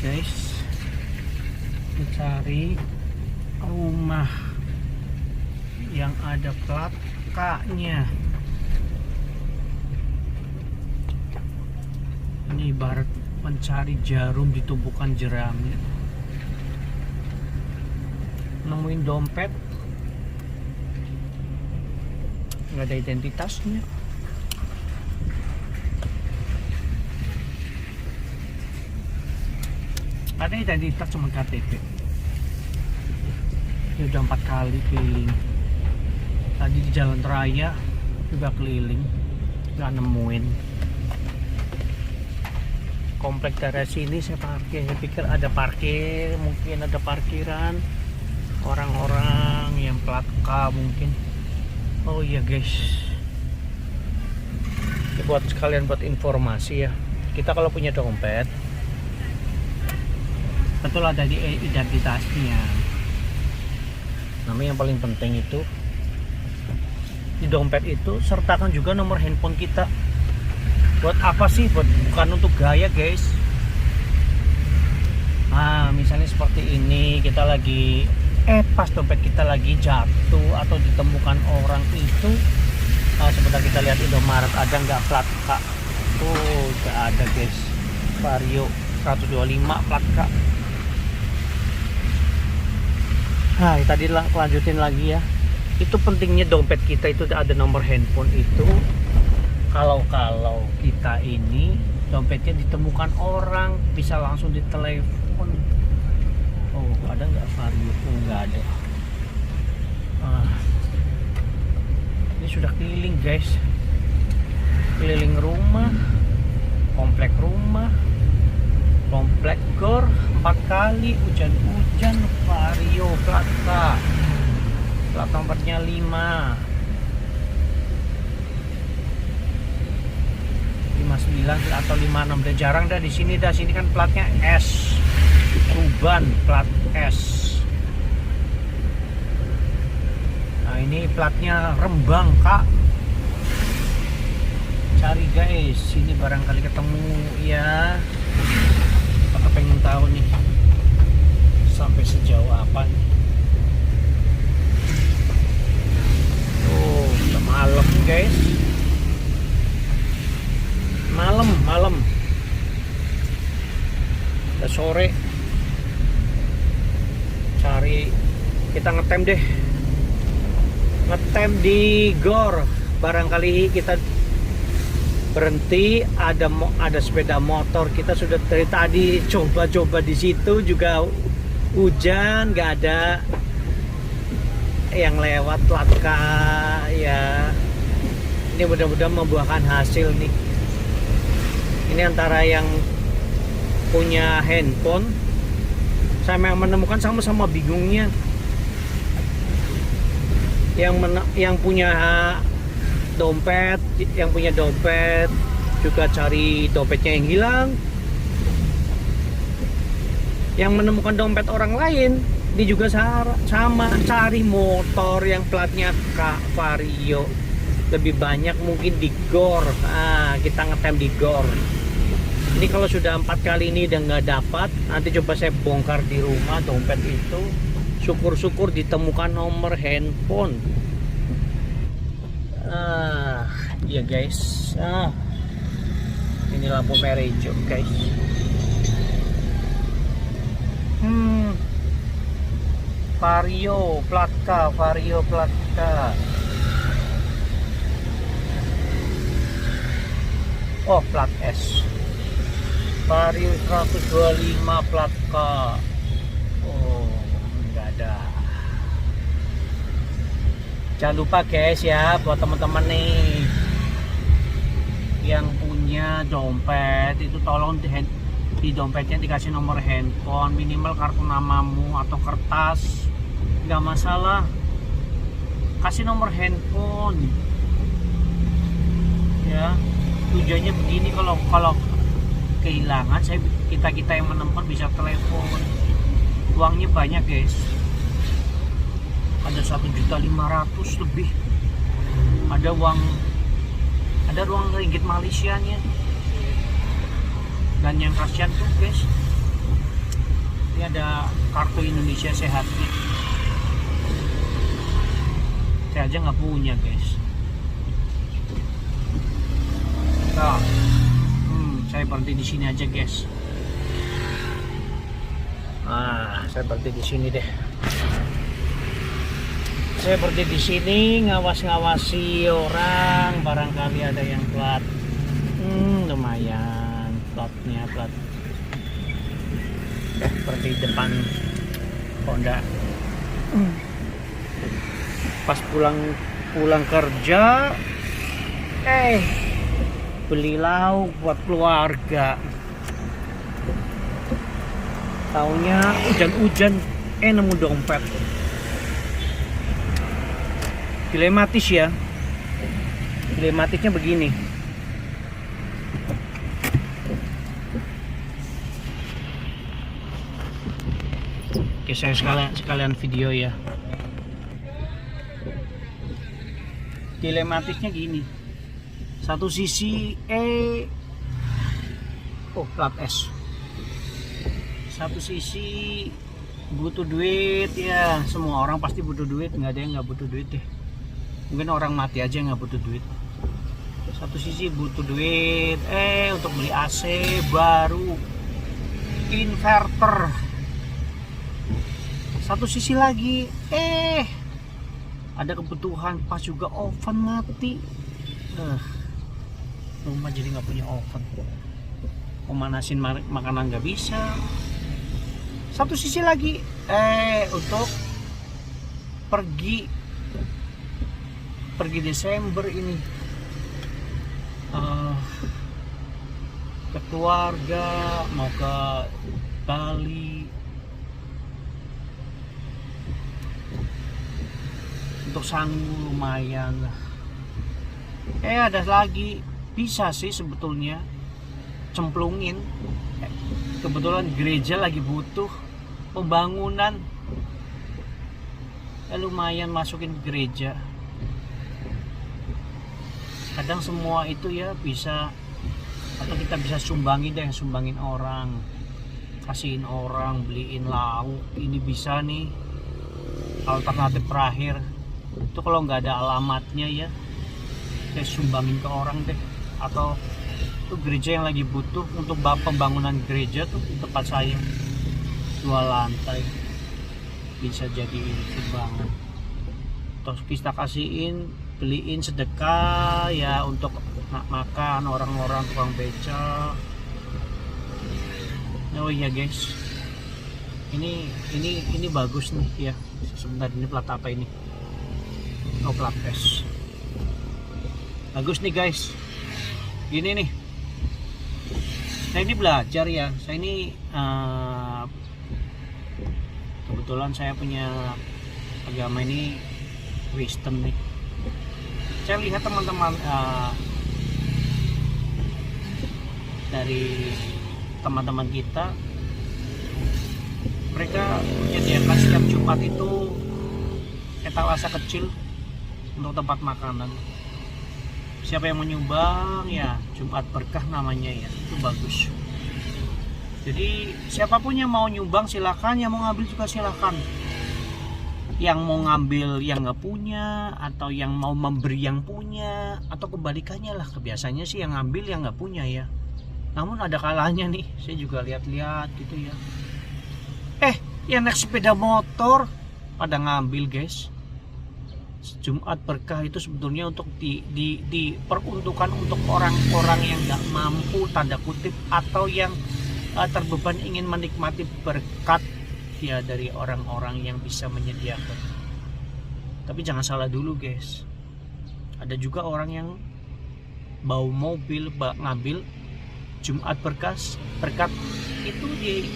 guys, mencari rumah yang ada plat K-nya. Ini ibarat mencari jarum di tumpukan jerami. Nemuin dompet nggak ada identitasnya. Ada identitas cuma KTP. Ini udah 4 kali keliling. Tadi di jalan raya juga keliling, nggak nemuin. Komplek daerah sini saya parkir, saya pikir ada parkir, mungkin ada parkiran orang-orang yang plat K mungkin. Oh iya guys, ini buat sekalian buat informasi ya. Kita kalau punya dompet betul ada di identitasnya. Namun yang paling penting itu di dompet itu sertakan juga nomor handphone kita. Buat apa sih? Bukan untuk gaya guys. Nah misalnya seperti ini, kita lagi pas dompet kita lagi jatuh atau ditemukan orang itu, sebentar kita lihat Indomaret ada nggak plat K. Oh nggak ada guys. Vario 125 plat K. Nah tadi lanjutin lagi ya. Itu pentingnya dompet kita itu ada nomor handphone itu. Kalau kita ini dompetnya ditemukan orang, bisa langsung ditelepon. Oh ada nggak Vario? Oh nggak ada. Ini sudah keliling guys, keliling rumah, komplek gor 4 kali, hujan-hujan. Vario plat K, plat nomornya 5 59 atau 56. Dan jarang dah di sini dah. Sini kan platnya S, Tuban plat S. Nah ini platnya Rembang Kak. Cari guys, sini barangkali ketemu ya. Aku pengen tahu nih sampai sejauh apa nih. Oh udah malam guys, malam udah sore. Cari, kita ngetem deh, ngetem di gor. Barangkali kita berhenti, ada sepeda motor. Kita sudah dari tadi coba-coba di situ juga hujan, nggak ada yang lewat plat K ya. Ini mudah-mudahan membuahkan hasil nih. Ini antara yang punya handphone sama yang menemukan sama-sama bingungnya. Yang punya dompet, juga cari dompetnya yang hilang. Yang menemukan dompet orang lain, ini juga sama cari motor yang platnya K Vario. Lebih banyak mungkin di gor. Kita ngetem di gor. Ini kalau sudah 4 kali ini udah nggak dapat, nanti coba saya bongkar di rumah dompet itu. Syukur-syukur ditemukan nomor handphone. Ya guys. Ini lampu merah hijau guys. Vario plat K, Vario plat K. Oh plat S, Vario 125 plat K. Oh nggak ada. Jangan lupa guys ya, buat teman-teman nih yang punya dompet itu tolong di dompetnya dikasih nomor handphone, minimal kartu namamu atau kertas, nggak masalah. Kasih nomor handphone ya. Tujuannya begini, kalau kehilangan, kita yang menemukan bisa telepon. Uangnya banyak guys, ada 1.500.000 lebih. Ada uang ringgit Malaysianya. Dan yang kasihan tuh guys, Ini ada kartu Indonesia Sehat nih. Saya aja nggak punya guys. Nah, saya berhenti di sini aja guys. Saya berhenti di sini deh. Saya berhenti di sini ngawas-ngawasi orang, barangkali ada yang plat. Lumayan platnya plat. Seperti depan Honda. Pas pulang kerja, beli lauk buat keluarga. Taunya hujan-hujan, nemu dompet. Dilematis ya. Dilematisnya begini. Oke, saya sekalian video ya. Dilematisnya gini. Satu sisi plat S. Satu sisi butuh duit ya, semua orang pasti butuh duit, nggak ada yang nggak butuh duit deh. Mungkin orang mati aja nggak butuh duit. Satu sisi butuh duit untuk beli AC baru, inverter. Satu sisi lagi ada kebutuhan pas juga oven mati. Rumah jadi nggak punya oven, pemanasin makanan nggak bisa. Satu sisi lagi untuk pergi Desember ini ke keluarga, mau ke Bali. Untuk sanggup lumayan lah. Ada lagi, bisa sih sebetulnya cemplungin. Kebetulan gereja lagi butuh pembangunan, lumayan masukin gereja. Kadang semua itu ya bisa, atau kita bisa sumbangin orang, kasihin orang, beliin lauk. Ini bisa nih alternatif terakhir. Itu kalau nggak ada alamatnya ya, saya sumbangin ke orang deh. Atau itu gereja yang lagi butuh untuk pembangunan gereja tuh di tempat saya, 2 lantai, bisa jadi sumbangan. Terus kita kasihin, beliin sedekah ya untuk makan orang-orang tukang beca. Oh iya guys, ini bagus nih ya. Sebentar, ini plat apa ini? Plat S. Bagus nih guys. Gini nih. Saya ini belajar ya. Saya ini kebetulan saya punya agama ini Kristen nih. Saya lihat teman-teman dari teman-teman kita, mereka menyediakan setiap Jumat itu etalase kecil untuk tempat makanan. Siapa yang menyumbang ya, Jumat Berkah namanya ya, itu bagus. Jadi siapapun yang mau nyumbang silakan, yang mau ngambil juga silakan. Yang mau ngambil yang nggak punya, atau yang mau memberi yang punya, atau kebalikannya lah. Kebiasaannya sih yang ngambil yang nggak punya ya. Namun ada kalanya nih, saya juga lihat-lihat gitu ya. Yang naik sepeda motor pada ngambil guys. Jumat Berkah itu sebetulnya untuk diperuntukkan untuk orang-orang yang nggak mampu, tanda kutip, atau yang terbeban ingin menikmati berkat ya dari orang-orang yang bisa menyediakan. Tapi jangan salah dulu guys, ada juga orang yang bawa mobil ngambil Jumat berkat itu di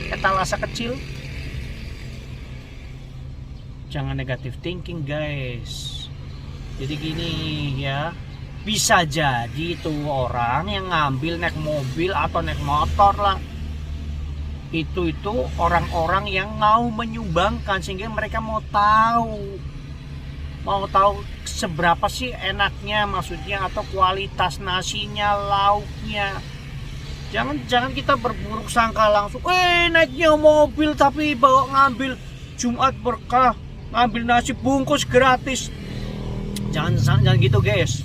etalase kecil. Jangan negatif thinking guys. Jadi gini ya, bisa jadi itu orang yang ngambil naik mobil atau naik motor lah, itu orang-orang yang mau menyumbangkan, sehingga mereka mau tahu seberapa sih enaknya, maksudnya, atau kualitas nasinya, lauknya. Jangan kita berburuk sangka langsung. Naiknya mobil tapi bawa ngambil Jumat berkah, ngambil nasi bungkus gratis. Jangan gitu guys.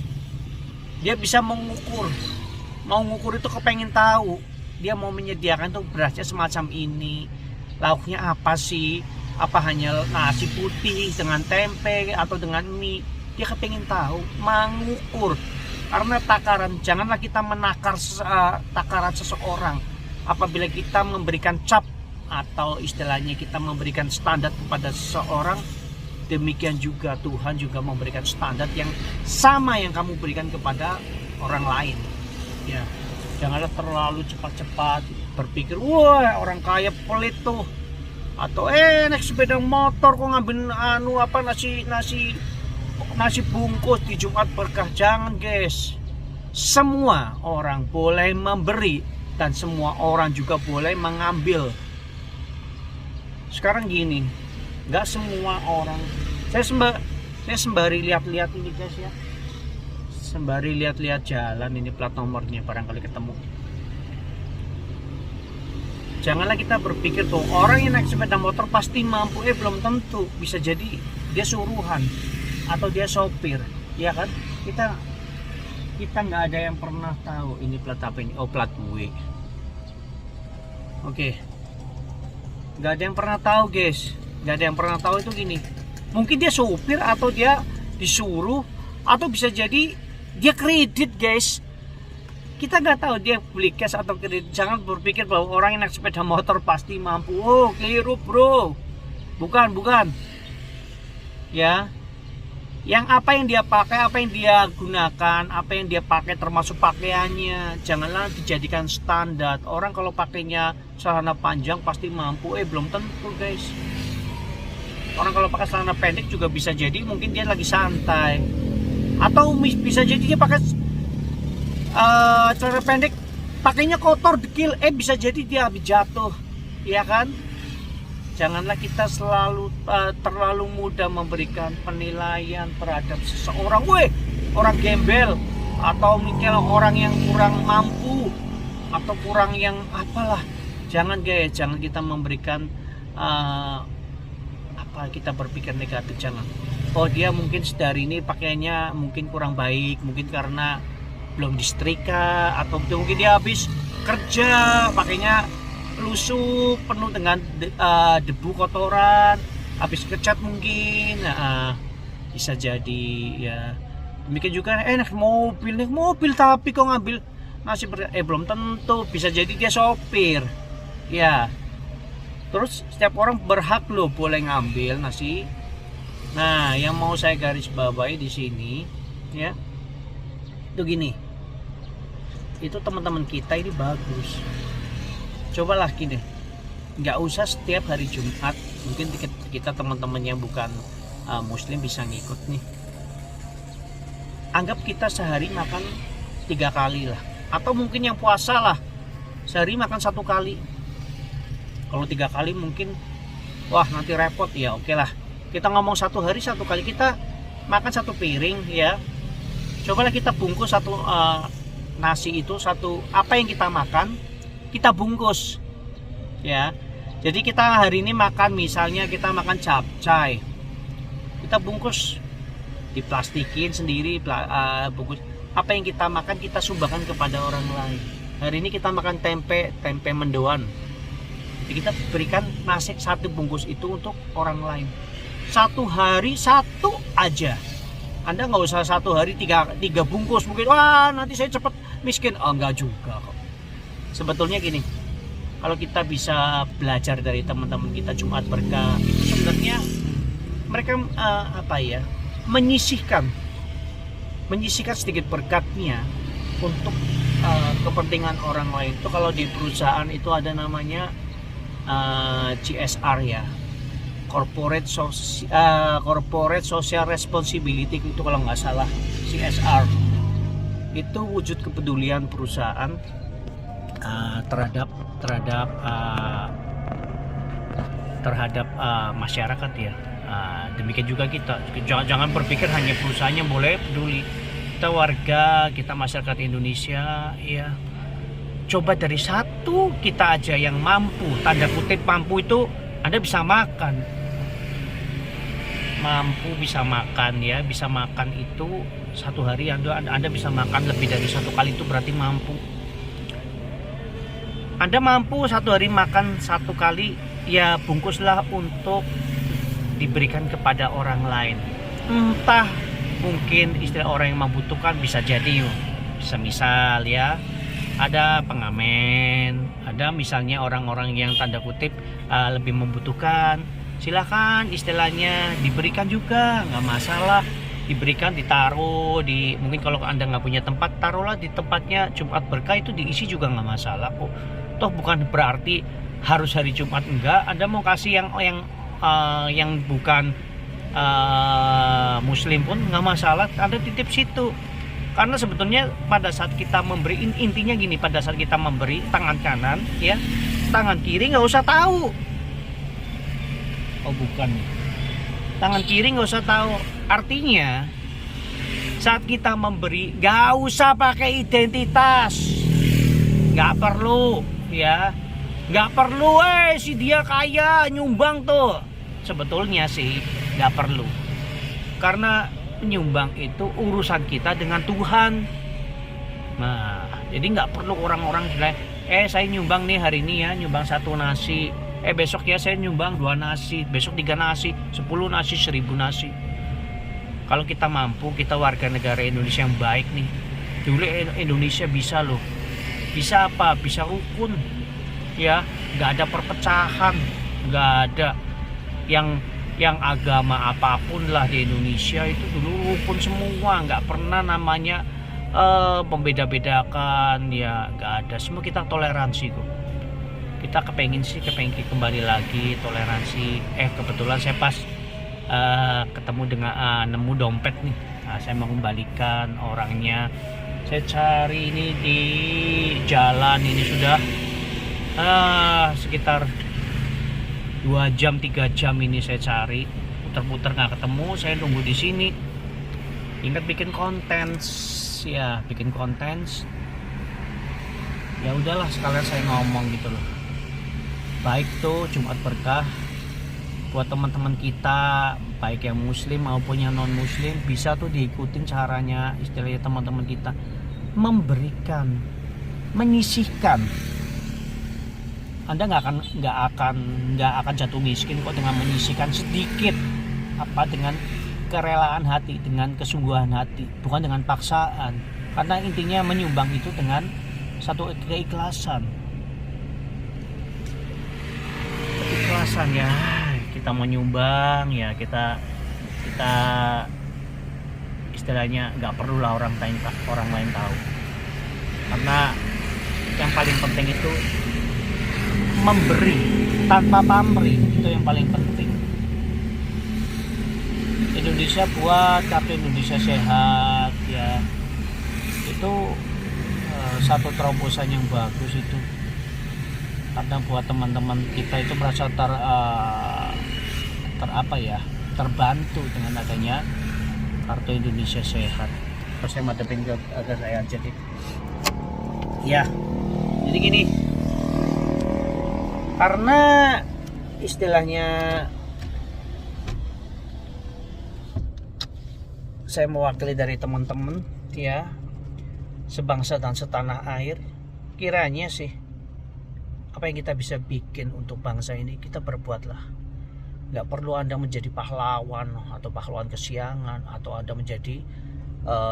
Dia bisa mengukur. Mau ngukur itu kepengen tahu. Dia mau menyediakan tuh berasnya semacam ini. Lauknya apa sih? Apa hanya nasi putih dengan tempe atau dengan mie? Dia kepengen tahu, mengukur. Karena takaran, janganlah kita menakar takaran seseorang. Apabila kita memberikan cap atau istilahnya kita memberikan standar kepada seseorang, demikian juga Tuhan juga memberikan standar yang sama yang kamu berikan kepada orang lain. Ya, janganlah terlalu cepat-cepat berpikir, wah orang kaya pelit tuh, atau naik sepeda motor kok ngambil nasi bungkus di Jumat berkah. Jangan guys, semua orang boleh memberi dan semua orang juga boleh mengambil. Sekarang gini, nggak semua orang, saya sembari lihat-lihat ini guys ya, sembari lihat-lihat jalan ini plat nomornya barangkali ketemu. Janganlah kita berpikir tuh orang yang naik sepeda motor pasti mampu, belum tentu. Bisa jadi dia suruhan atau dia sopir, ya kan? Kita nggak ada yang pernah tahu ini plat apa ini. Oh, plat W. Oke. Nggak ada yang pernah tahu guys. Nggak ada yang pernah tahu itu gini. Mungkin dia sopir atau dia disuruh atau bisa jadi dia kredit guys. Kita nggak tahu dia beli cash atau kredit. Jangan berpikir bahwa orang yang naik sepeda motor pasti mampu. Oh, keliru bro. Bukan. Ya. Yang apa yang dia pakai, apa yang dia gunakan, apa yang dia pakai termasuk pakaiannya, janganlah dijadikan standar. Orang kalau pakainya celana panjang pasti mampu, belum tentu guys. Orang kalau pakai celana pendek juga bisa jadi mungkin dia lagi santai, atau bisa jadi dia pakai celana pendek pakainya kotor dekil, bisa jadi dia habis jatuh, ya kan? Janganlah kita selalu terlalu mudah memberikan penilaian terhadap seseorang. Orang gembel, atau mungkin orang yang kurang mampu, atau kurang yang apalah. Jangan guys, jangan kita memberikan kita berpikir negatif. Jangan. Oh, dia mungkin sedari ini pakaiannya mungkin kurang baik, mungkin karena belum disetrika, atau mungkin dia habis kerja pakainya lusuh penuh dengan debu kotoran, habis kecat mungkin. Bisa jadi ya. Demikian juga naik mobil tapi kok ngambil nasi belum tentu. Bisa jadi dia sopir ya. Terus setiap orang berhak loh boleh ngambil nasi. Nah, yang mau saya garis bawahi di sini ya, itu gini, itu teman-teman kita ini bagus. Cobalah gini, nggak usah setiap hari Jumat. Mungkin kita teman-teman yang bukan Muslim bisa ngikut nih. Anggap kita sehari makan 3 kali lah, atau mungkin yang puasa lah sehari makan 1 kali. Kalau 3 kali mungkin wah nanti repot ya. Oke lah, kita ngomong 1 hari 1 kali kita makan 1 piring ya. Cobalah kita bungkus nasi itu apa yang kita makan kita bungkus ya. Jadi kita hari ini makan, misalnya kita makan capcay, kita bungkus, diplastikin sendiri, bungkus. Apa yang kita makan kita sumbangkan kepada orang lain. Hari ini kita makan tempe mendoan, jadi kita berikan nasi 1 bungkus itu untuk orang lain. 1 hari 1 aja. Anda nggak usah 1 hari 3 bungkus, mungkin wah nanti saya cepat miskin. Enggak juga kok. Sebetulnya gini, kalau kita bisa belajar dari teman-teman kita Jumat Berkah, itu sebenarnya mereka menyisihkan sedikit berkatnya untuk kepentingan orang lain. Itu kalau di perusahaan itu ada namanya CSR ya, Corporate Social Responsibility, itu kalau nggak salah CSR. Itu wujud kepedulian perusahaan terhadap masyarakat ya. Demikian juga kita, jangan berpikir hanya perusahaannya boleh peduli. Kita warga, kita masyarakat Indonesia ya coba dari satu kita aja yang mampu, tanda kutip mampu itu Anda bisa makan. Mampu bisa makan ya, bisa makan itu satu hari Anda bisa makan lebih dari satu kali, itu berarti mampu. Anda mampu satu hari makan satu kali, ya bungkuslah untuk diberikan kepada orang lain. Entah mungkin istilah orang yang membutuhkan, bisa jadi bisa misal ya, ada pengamen, ada misalnya orang-orang yang tanda kutip lebih membutuhkan, silahkan istilahnya diberikan juga, nggak masalah. Diberikan, ditaruh di, mungkin kalau Anda nggak punya tempat, taruhlah di tempatnya Jumat Berkah, itu diisi juga nggak masalah kok. Toh bukan berarti harus hari Jumat, enggak. Anda mau kasih yang bukan Muslim pun nggak masalah, Anda titip situ. Karena sebetulnya pada saat kita memberi, intinya gini, pada saat kita memberi tangan kanan ya, tangan kiri nggak usah tahu. Oh bukan, tangan kiri nggak usah tahu. Artinya saat kita memberi nggak usah pakai identitas, nggak perlu ya, nggak perlu si dia kaya nyumbang tuh. Sebetulnya sih nggak perlu, karena menyumbang itu urusan kita dengan Tuhan. Nah, jadi nggak perlu orang-orang bilang, saya nyumbang nih hari ini ya, nyumbang 1 nasi. Besok ya saya nyumbang 2 nasi, besok 3 nasi, 10 nasi, 1000 nasi. Kalau kita mampu, kita warga negara Indonesia yang baik nih. Dulu Indonesia bisa loh. Bisa apa? Bisa rukun. Ya, nggak ada perpecahan, nggak ada yang agama apapun lah di Indonesia itu dulu rukun semua, nggak pernah namanya membeda-bedakan ya, nggak ada. Semua kita toleransi kok. Kita kepengen kembali lagi toleransi. Kebetulan saya pas ketemu dengan nemu dompet nih. Nah, saya mau kembalikan orangnya. Saya cari ini di jalan ini sudah sekitar 2 jam 3 jam ini saya cari, putar-putar nggak ketemu. Saya nunggu di sini, ingat bikin konten ya, bikin konten ya udahlah, sekalian saya ngomong gitu loh. Baik tuh Jumat Berkah buat teman-teman kita, baik yang Muslim maupun yang non Muslim, bisa tuh diikutin caranya, istilahnya teman-teman kita memberikan, menyisihkan. Anda nggak akan jatuh miskin kok dengan menyisihkan sedikit, apa, dengan kerelaan hati, dengan kesungguhan hati, bukan dengan paksaan. Karena intinya menyumbang itu dengan satu keikhlasan ya. Kita menyumbang ya, kita istilahnya nggak perlulah orang lain tahu. Karena yang paling penting itu memberi tanpa pamrih, itu yang paling penting. Indonesia buat Kartu Indonesia Sehat ya, itu satu terobosan yang bagus itu, karena buat teman-teman kita itu merasa terbantu dengan adanya Kartu Indonesia Sehat. Saya madepin agar saya aja deh ya. Jadi gini, karena istilahnya saya mewakili dari teman-teman ya, sebangsa dan setanah air, kiranya sih apa yang kita bisa bikin untuk bangsa ini kita perbuatlah. Nggak perlu Anda menjadi pahlawan atau pahlawan kesiangan, atau Anda menjadi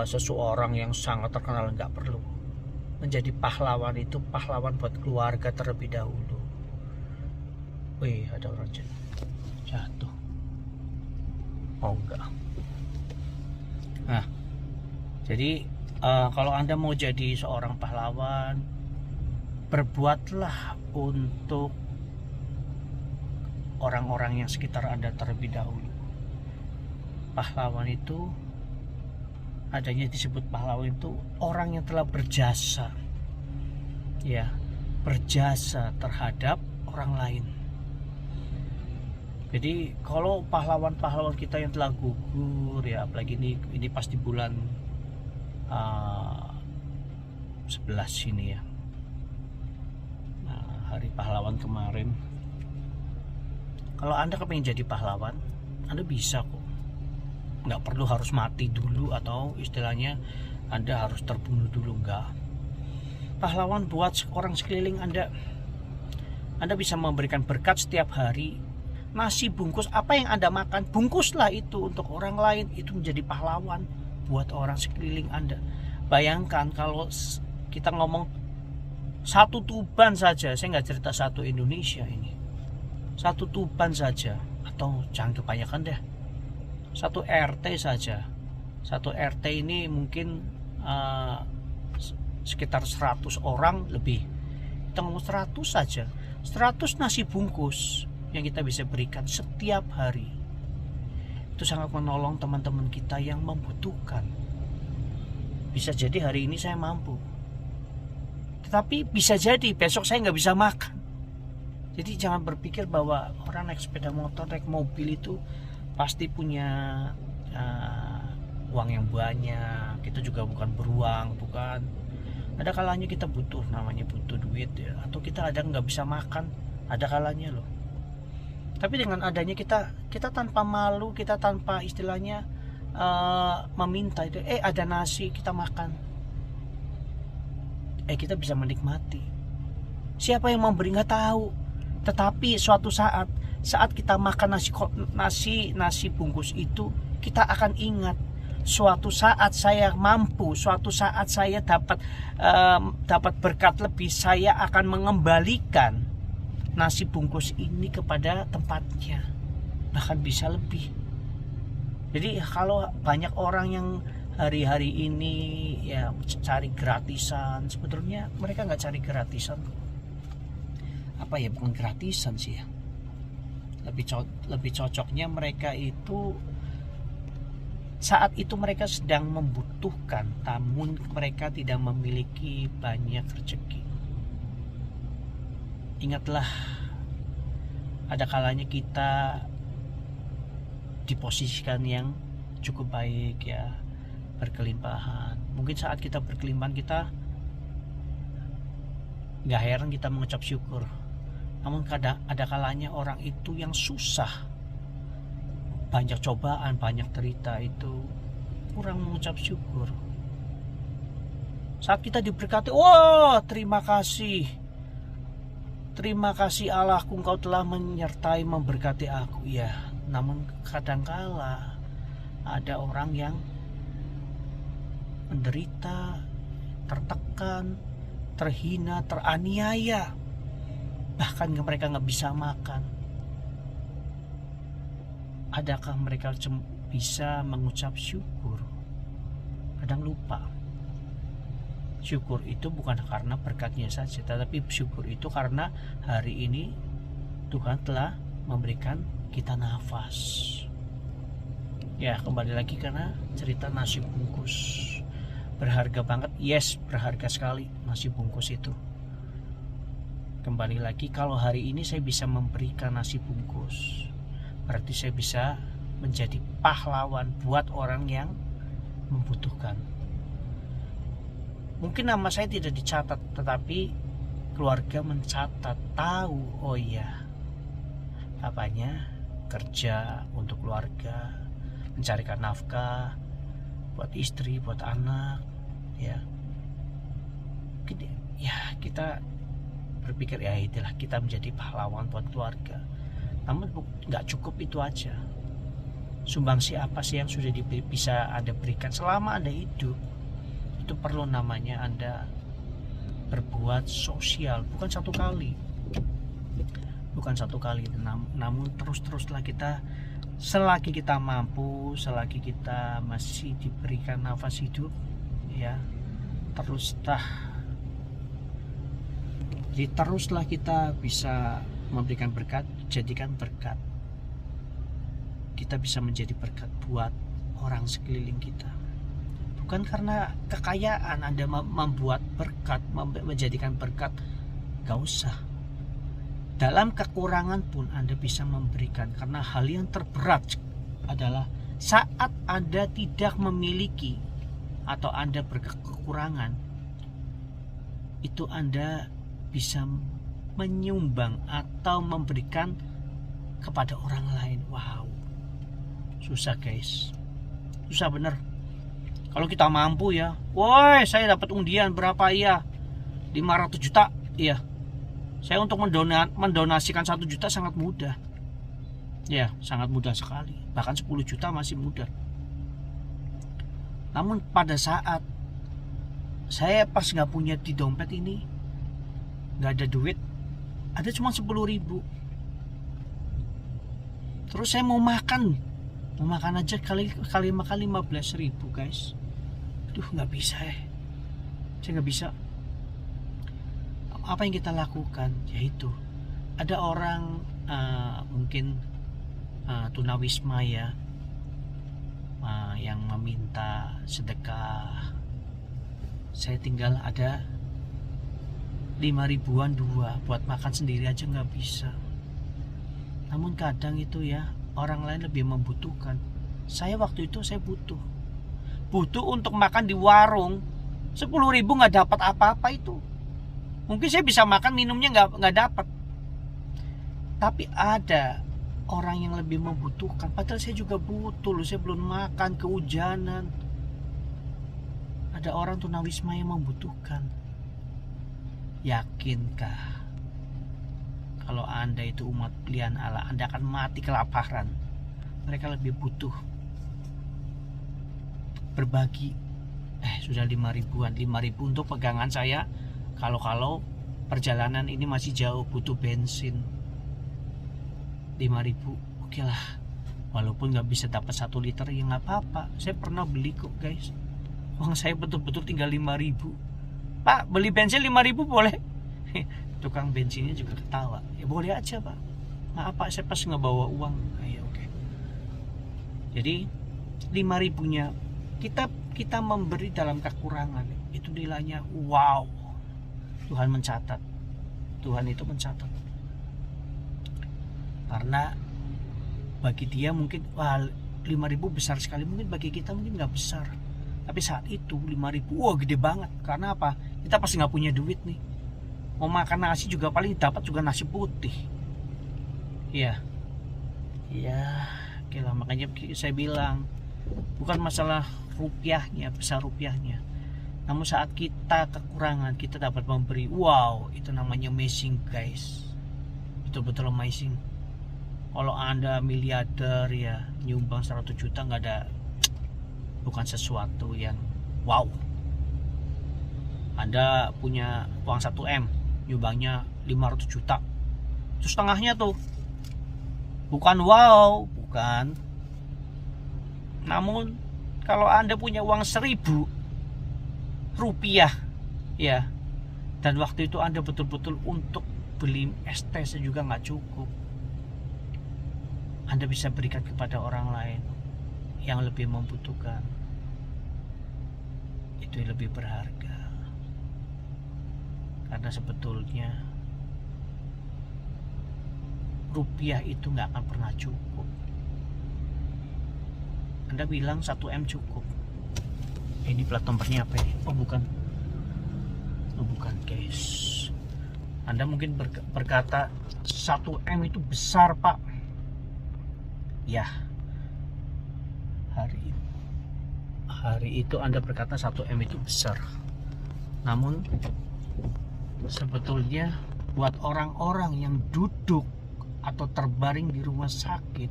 seseorang yang sangat terkenal, nggak perlu. Menjadi pahlawan itu pahlawan buat keluarga terlebih dahulu. Wih, ada orang jatuh. Oh enggak. Nah, jadi kalau Anda mau jadi seorang pahlawan, berbuatlah untuk orang-orang yang sekitar Anda terlebih dahulu. Pahlawan itu adanya disebut pahlawan itu orang yang telah berjasa ya, berjasa terhadap orang lain. Jadi kalau pahlawan-pahlawan kita yang telah gugur ya, apalagi ini pas di bulan 11 ini ya, pahlawan kemarin. Kalau Anda kepengen jadi pahlawan, Anda bisa kok. Nggak perlu harus mati dulu atau istilahnya Anda harus terbunuh dulu, enggak. Pahlawan buat orang sekeliling Anda. Anda bisa memberikan berkat setiap hari. Nasi bungkus apa yang Anda makan, bungkuslah itu untuk orang lain. Itu menjadi pahlawan buat orang sekeliling Anda. Bayangkan kalau kita ngomong satu Tuban saja, saya nggak cerita satu Indonesia ini, satu Tuban saja, atau jangan kebanyakan deh, satu RT saja. Satu RT ini mungkin sekitar 100 orang lebih. Kita ngomong 100 saja, 100 nasi bungkus yang kita bisa berikan setiap hari. Itu sangat menolong teman-teman kita yang membutuhkan. Bisa jadi hari ini saya mampu, tetapi bisa jadi besok saya nggak bisa makan. Jadi jangan berpikir bahwa orang naik sepeda motor, naik mobil itu pasti punya uang yang banyak. Kita juga bukan beruang, bukan. Ada kalanya kita butuh, namanya butuh duit ya. Atau kita ada nggak bisa makan, ada kalanya loh. Tapi dengan adanya kita tanpa malu, kita tanpa istilahnya meminta itu, ada nasi kita makan, kita bisa menikmati. Siapa yang memberi nggak tahu, tetapi suatu saat kita makan nasi bungkus itu, kita akan ingat, suatu saat saya mampu, suatu saat saya dapat berkat lebih, saya akan mengembalikan nasi bungkus ini kepada tempatnya, bahkan bisa lebih. Jadi kalau banyak orang yang hari-hari ini ya cari gratisan, sebetulnya mereka nggak cari gratisan. Bukan gratisan sih ya. Lebih cocoknya mereka itu saat itu mereka sedang membutuhkan, namun mereka tidak memiliki banyak rezeki. Ingatlah, ada kalanya kita diposisikan yang cukup baik ya, berkelimpahan. Mungkin saat kita berkelimpahan, kita nggak heran kita mengucap syukur. Namun ada kalanya orang itu yang susah, banyak cobaan, banyak derita, itu kurang mengucap syukur. Saat kita diberkati, terima kasih Allahku, Engkau telah menyertai memberkati aku. Ya, namun kadangkala ada orang yang menderita, tertekan, terhina, teraniaya, bahkan mereka nggak bisa makan. Adakah mereka bisa mengucap syukur? Kadang lupa. Syukur itu bukan karena berkatnya saja, tetapi syukur itu karena hari ini Tuhan telah memberikan kita nafas. Ya, kembali lagi karena cerita nasi bungkus. Berharga banget, yes, berharga sekali nasi bungkus itu. Kembali lagi, kalau hari ini saya bisa memberikan nasi bungkus, berarti saya bisa menjadi pahlawan buat orang yang membutuhkan. Mungkin nama saya tidak dicatat, tetapi keluarga mencatat, tahu, oh iya, bapaknya kerja untuk keluarga, mencarikan nafkah buat istri, buat anak, ya. Kita berpikir ya itulah kita menjadi pahlawan buat keluarga. Namun nggak cukup itu aja. Sumbangsi apa sih yang sudah bisa Anda berikan selama Anda hidup? Itu perlu namanya Anda berbuat sosial, bukan satu kali, namun terus-teruslah kita, selagi kita mampu, selagi kita masih diberikan nafas hidup, ya teruslah kita bisa memberikan berkat, jadikan berkat. Kita bisa menjadi berkat buat orang sekeliling kita. Bukan karena kekayaan Anda membuat berkat, menjadikan berkat, gak usah. Dalam kekurangan pun Anda bisa memberikan, karena hal yang terberat adalah saat Anda tidak memiliki atau Anda berkekurangan, itu Anda bisa menyumbang atau memberikan kepada orang lain. Wow, susah guys, susah bener. Kalau kita mampu ya, woi saya dapat undian berapa ya, 500 juta, iya, saya untuk mendonasikan 1 juta sangat mudah. Ya, sangat mudah sekali. Bahkan 10 juta masih mudah. Namun pada saat saya pas nggak punya di dompet ini, nggak ada duit, ada cuma 10.000. Terus saya mau makan aja kali makan 15.000 guys. Aduh, nggak bisa saya nggak bisa. Apa yang kita lakukan yaitu ada orang mungkin tunawisma ya, yang meminta sedekah. Saya tinggal ada 5.000-an dua, buat makan sendiri aja nggak bisa. Namun kadang itu ya, orang lain lebih membutuhkan. Saya waktu itu saya butuh untuk makan di warung. 10.000 nggak dapat apa-apa itu. Mungkin saya bisa makan, minumnya nggak dapat. Tapi ada orang yang lebih membutuhkan. Padahal saya juga butuh loh, saya belum makan, kehujanan. Ada orang tunawisma yang membutuhkan. Yakinkah kalau Anda itu umat pilihan Allah, Anda akan mati kelaparan? Mereka lebih butuh berbagi. Sudah 5.000-an, 5.000 untuk pegangan saya. Kalau perjalanan ini masih jauh, butuh bensin. 5.000, oke lah. Walaupun nggak bisa dapat 1 liter ya nggak apa-apa. Saya pernah beli kok guys. Uang saya betul-betul tinggal 5.000. Pak, beli bensin 5.000 boleh? Tukang bensinnya juga ketawa. Ya boleh aja pak. Maaf pak, saya pas nggak bawa uang. Ya oke. Jadi 5.000-nya kita memberi dalam kekurangan. Itu nilainya wow. Tuhan mencatat. Tuhan itu mencatat. Karena bagi dia mungkin 5.000 besar sekali, mungkin bagi kita mungkin nggak besar. Tapi saat itu 5.000 wah gede banget. Karena apa? Kita pasti nggak punya duit nih. Mau makan nasi juga paling dapat juga nasi putih. Iya. Oke lah, makanya saya bilang bukan masalah rupiahnya, besar rupiahnya. Namun saat kita kekurangan, kita dapat memberi. Wow, itu namanya amazing guys. Betul-betul amazing. Kalau Anda miliarder ya, nyumbang 100 juta nggak ada, bukan sesuatu yang wow. Anda punya uang 1M, nyumbangnya 500 juta. Terus setengahnya tuh bukan wow, bukan. Namun kalau Anda punya uang 1.000 rupiah ya, dan waktu itu Anda betul-betul untuk beli es teh juga nggak cukup, Anda bisa berikan kepada orang lain yang lebih membutuhkan. Itu lebih berharga. Karena sebetulnya rupiah itu nggak akan pernah cukup. Anda bilang 1M cukup. Ini plat nomornya apa ini? Oh bukan guys. Anda mungkin berkata 1M itu besar pak. Ya, hari itu Anda berkata 1M itu besar. Namun sebetulnya buat orang-orang yang duduk atau terbaring di rumah sakit,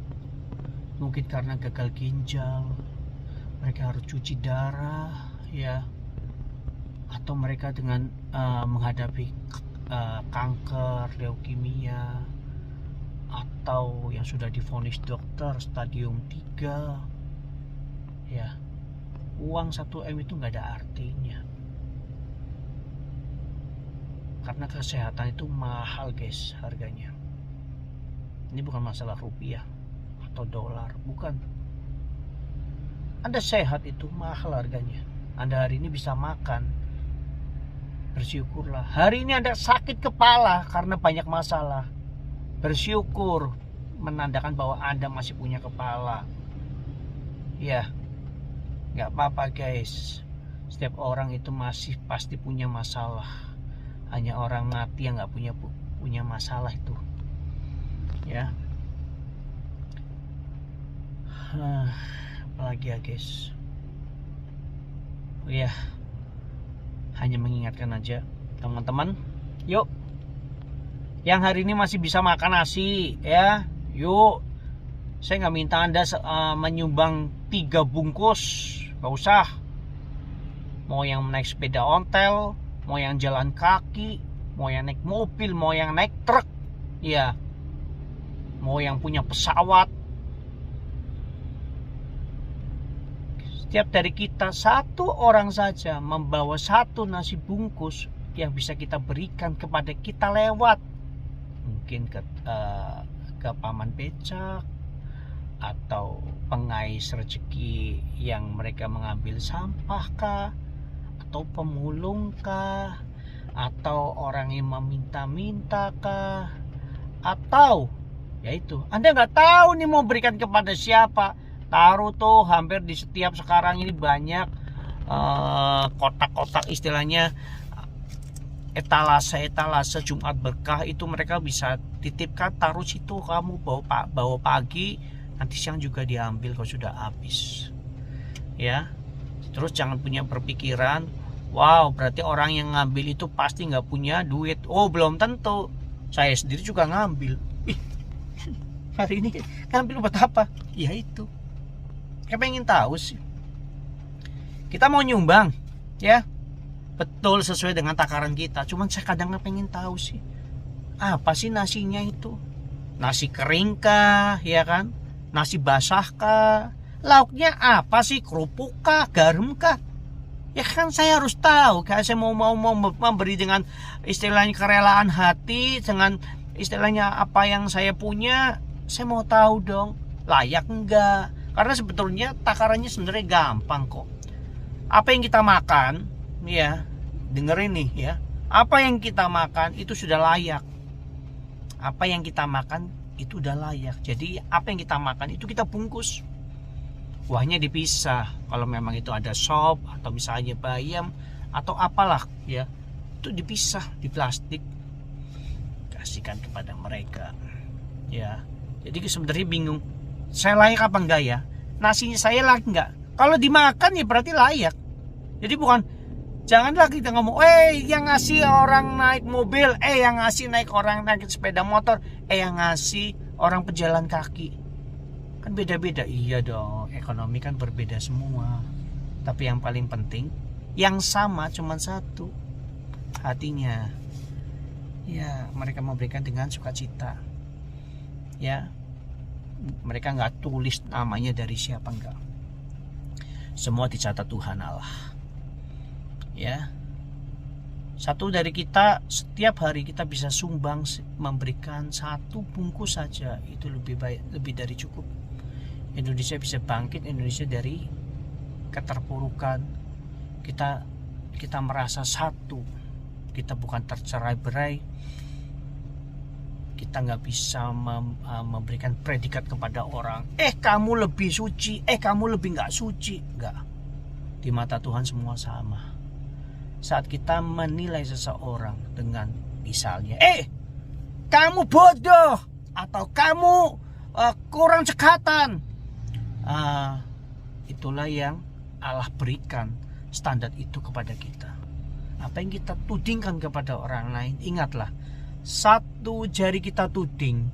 mungkin karena gagal ginjal, mereka harus cuci darah ya, atau mereka dengan menghadapi kanker, leukemia, atau yang sudah divonis dokter stadium 3 ya, uang 1M itu nggak ada artinya. Karena kesehatan itu mahal guys harganya. Ini bukan masalah rupiah atau dolar, bukan. Anda sehat itu mahal harganya. Anda hari ini bisa makan, bersyukurlah. Hari ini Anda sakit kepala karena banyak masalah, bersyukur, menandakan bahwa Anda masih punya kepala. Ya, nggak apa-apa guys. Setiap orang itu masih pasti punya masalah. hanya orang mati yang nggak punya masalah itu, ya. Apalagi ya guys, oh ya, hanya mengingatkan aja teman-teman, yuk yang hari ini masih bisa makan nasi ya, yuk. Saya nggak minta Anda menyumbang 3 bungkus, nggak usah. Mau yang naik sepeda ontel, mau yang jalan kaki, mau yang naik mobil, mau yang naik truk, ya, mau yang punya pesawat. Setiap dari kita, 1 orang saja membawa 1 nasi bungkus yang bisa kita berikan kepada kita lewat, mungkin ke paman becak, atau pengais rezeki yang mereka mengambil sampah kah, atau pemulung kah, atau orang yang meminta-minta kah, atau yaitu Anda nggak tahu nih mau berikan kepada siapa. Taruh tuh, hampir di setiap sekarang ini banyak kotak-kotak, istilahnya etalase Jumat Berkah, itu mereka bisa titipkan, taruh situ, kamu bawa pagi, nanti siang juga diambil kalau sudah habis, ya. Terus jangan punya berpikiran, wow berarti orang yang ngambil itu pasti nggak punya duit. Oh, belum tentu. Saya sendiri juga ngambil. Hari ini ngambil buat apa? Ya itu, kayak pengen tahu sih. Kita mau nyumbang, ya, betul sesuai dengan takaran kita. Cuman saya kadang pengen tahu sih, apa sih nasinya itu? Nasi kering kah, ya kan? Nasi basah kah? Lauknya apa sih? Kerupuk kah? Garam kah? Ya kan saya harus tahu. Kayak saya mau memberi dengan istilahnya kerelaan hati, dengan istilahnya apa yang saya punya, saya mau tahu dong, layak enggak? Karena sebetulnya takarannya sebenarnya gampang kok. Apa yang kita makan, ya, dengerin nih ya, apa yang kita makan itu sudah layak. Apa yang kita makan itu udah layak. Jadi apa yang kita makan itu kita bungkus. Kuahnya dipisah. Kalau memang itu ada sop atau misalnya bayam atau apalah, ya, itu dipisah di plastik, kasihkan kepada mereka, ya. Jadi sebenarnya bingung, saya layak apa enggak ya? Nasinya saya layak enggak? Kalau dimakan ya berarti layak. Jadi bukan, janganlah kita ngomong, yang ngasih orang naik mobil, yang ngasih naik orang naik sepeda motor, yang ngasih orang pejalan kaki. Kan beda-beda. Iya dong, ekonomi kan berbeda semua. Tapi yang paling penting, yang sama cuma satu, hatinya. Ya, mereka memberikan dengan sukacita. Ya, mereka nggak tulis namanya dari siapa, enggak. Semua dicatat Tuhan Allah. Ya, satu dari kita setiap hari kita bisa sumbang, memberikan 1 bungkus saja, itu lebih baik, lebih dari cukup. Indonesia bisa bangkit, Indonesia dari keterpurukan. Kita merasa satu, kita bukan tercerai-berai. Kita nggak bisa memberikan predikat kepada orang, kamu lebih suci, kamu lebih nggak suci. Nggak. Di mata Tuhan semua sama. Saat kita menilai seseorang dengan misalnya, kamu bodoh, atau kamu kurang cekatan, itulah yang Allah berikan standar itu kepada kita. Apa yang kita tudingkan kepada orang lain, ingatlah, 1 jari kita tuding,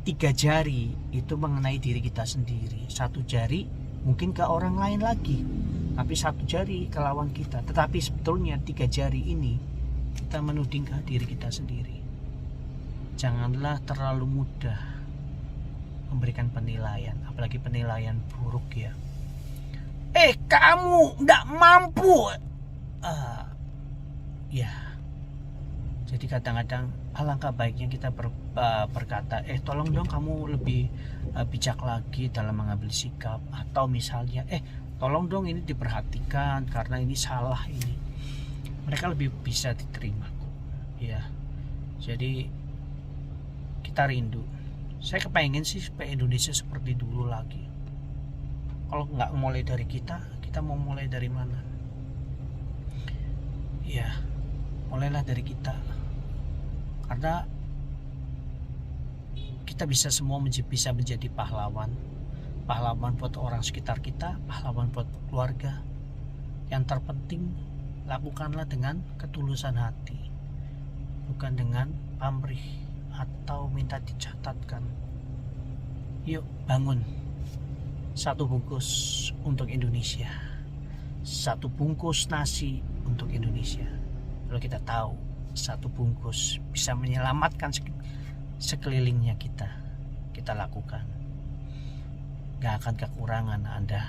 3 jari itu mengenai diri kita sendiri. 1 jari mungkin ke orang lain lagi, tapi 1 jari ke lawan kita. Tetapi sebetulnya 3 jari ini kita menuding ke diri kita sendiri. Janganlah terlalu mudah memberikan penilaian, apalagi penilaian buruk, ya. Kamu nggak mampu, ya. Jadi kadang-kadang alangkah baiknya kita berkata, tolong dong kamu lebih bijak lagi dalam mengambil sikap. Atau misalnya, tolong dong ini diperhatikan karena ini salah ini. Mereka lebih bisa diterima, ya. Jadi kita rindu. Saya kepengen sih supaya Indonesia seperti dulu lagi. Kalau nggak mulai dari kita mau mulai dari mana? Ya, mulailah dari kita, karena kita bisa semua bisa menjadi pahlawan buat orang sekitar kita, pahlawan buat keluarga. Yang terpenting, lakukanlah dengan ketulusan hati, bukan dengan pamrih atau minta dicatatkan. Yuk bangun, satu bungkus untuk Indonesia, satu bungkus nasi untuk Indonesia. Kalau kita tahu satu bungkus bisa menyelamatkan sekelilingnya kita lakukan. Gak akan kekurangan Anda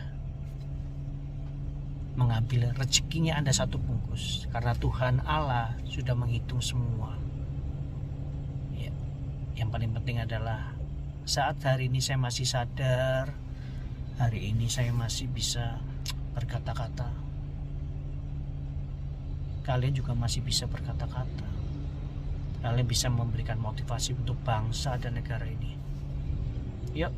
mengambil rezekinya Anda satu bungkus, karena Tuhan Allah sudah menghitung semua. Ya, yang paling penting adalah saat hari ini saya masih sadar, hari ini saya masih bisa berkata-kata, kalian juga masih bisa berkata-kata, kalian bisa memberikan motivasi untuk bangsa dan negara ini. Yuk,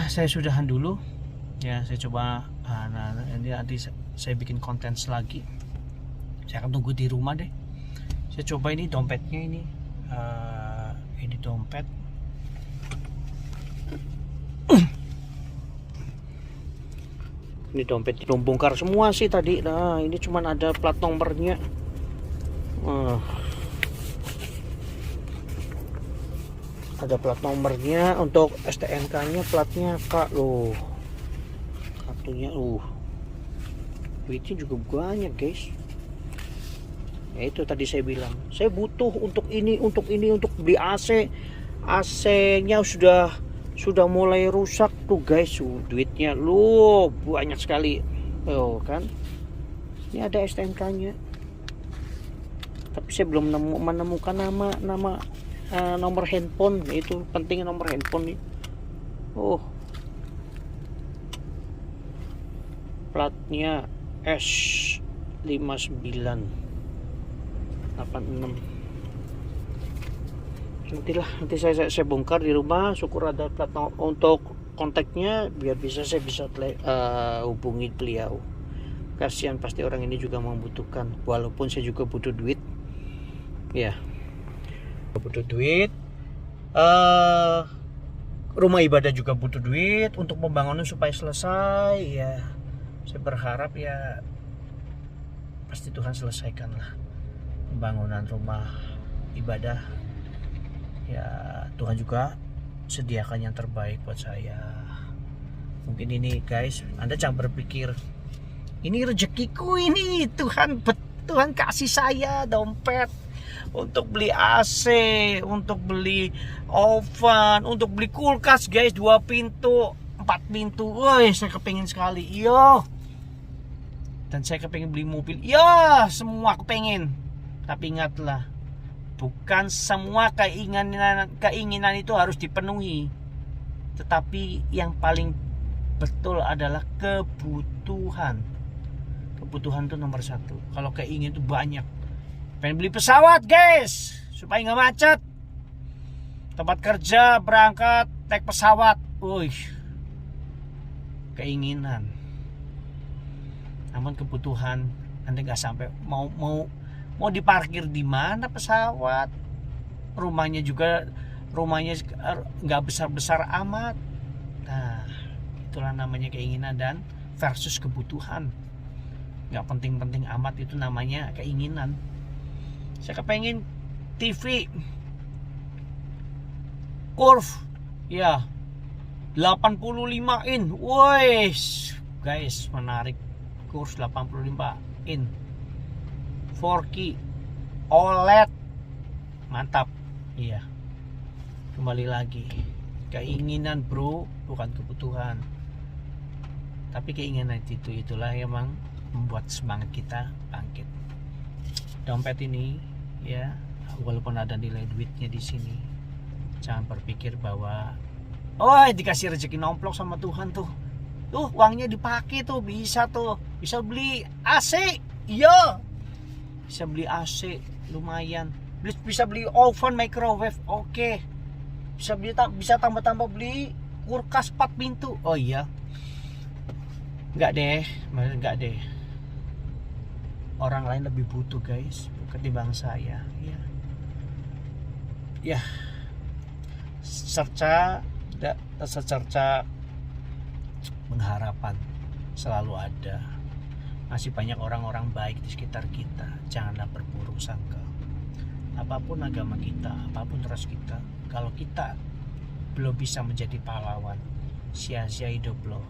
saya sudahan dulu ya. Saya coba nanti saya bikin konten lagi. Saya akan tunggu di rumah deh. Saya coba ini dompetnya ini dompet. Ini dompet belum bongkar semua sih tadi. Nah, ini cuman ada plat nomornya. Ada plat nomornya, untuk STNK-nya platnya K loh. Kartunya duitnya juga banyak, guys. Ya itu tadi saya bilang, saya butuh untuk ini, untuk beli AC. AC-nya sudah mulai rusak tuh, guys. Duitnya lu banyak sekali. Oh kan. Ini ada STNK-nya. Tapi saya belum menemukan nama nomor handphone. Itu pentingnya nomor handphone nih. Platnya S5986. Nanti saya bongkar di rumah. Syukur ada plat untuk kontaknya, biar saya bisa hubungi beliau. Kasihan, pasti orang ini juga membutuhkan, walaupun saya juga butuh duit ya. Butuh duit, rumah ibadah juga butuh duit untuk pembangunan supaya selesai ya. Saya berharap ya pasti Tuhan selesaikan lah pembangunan rumah ibadah ya. Tuhan juga sediakan yang terbaik buat saya. Mungkin ini, guys, Anda jangan berpikir ini rezekiku, ini Tuhan kasih saya dompet untuk beli AC, untuk beli oven, untuk beli kulkas, guys, 2 pintu, 4 pintu. Woi, saya kepengin sekali. Iya. Dan saya kepengin beli mobil. Iya, semua kepengin. Tapi ingatlah, bukan semua keinginan itu harus dipenuhi. Tetapi yang paling betul adalah kebutuhan. Kebutuhan itu nomor 1. Kalau keinginan itu banyak. Pengen beli pesawat, guys, supaya nggak macet. Tempat kerja, berangkat naik pesawat. Keinginan. Namun kebutuhan Anda nggak sampai. Mau diparkir di mana pesawat? Rumahnya nggak besar-besar amat. Nah, itulah namanya keinginan dan versus kebutuhan. Nggak penting-penting amat, itu namanya keinginan. Saya kepengen TV Curve ya 85 in. Woi guys, menarik. Curve 85 in 4K OLED, mantap. Iya, kembali lagi, keinginan bro, bukan kebutuhan. Tapi keinginan itulah yang emang membuat semangat kita bangkit. Dompet ini ya, walaupun ada nilai duitnya di sini, jangan berpikir bahwa dikasih rezeki nomplok sama Tuhan tuh uangnya dipakai tuh, bisa beli AC. Iya, bisa beli AC lumayan, bisa beli oven microwave, oke. Bisa tambah beli kulkas 4 pintu. Oh iya, enggak deh. orang lain lebih butuh guys ketimbang saya. Ya, ya, secerca pengharapan selalu ada. Masih banyak orang-orang baik di sekitar kita. Janganlah berburuk sangka. Apapun agama kita, apapun ras kita, kalau kita belum bisa menjadi pahlawan, sia-sia hidup loh.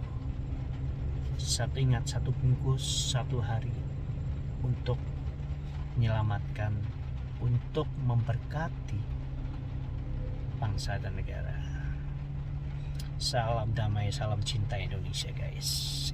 Ingat, satu bungkus, satu hari untuk menyelamatkan, untuk memberkati bangsa dan negara. Salam damai, salam cinta Indonesia guys.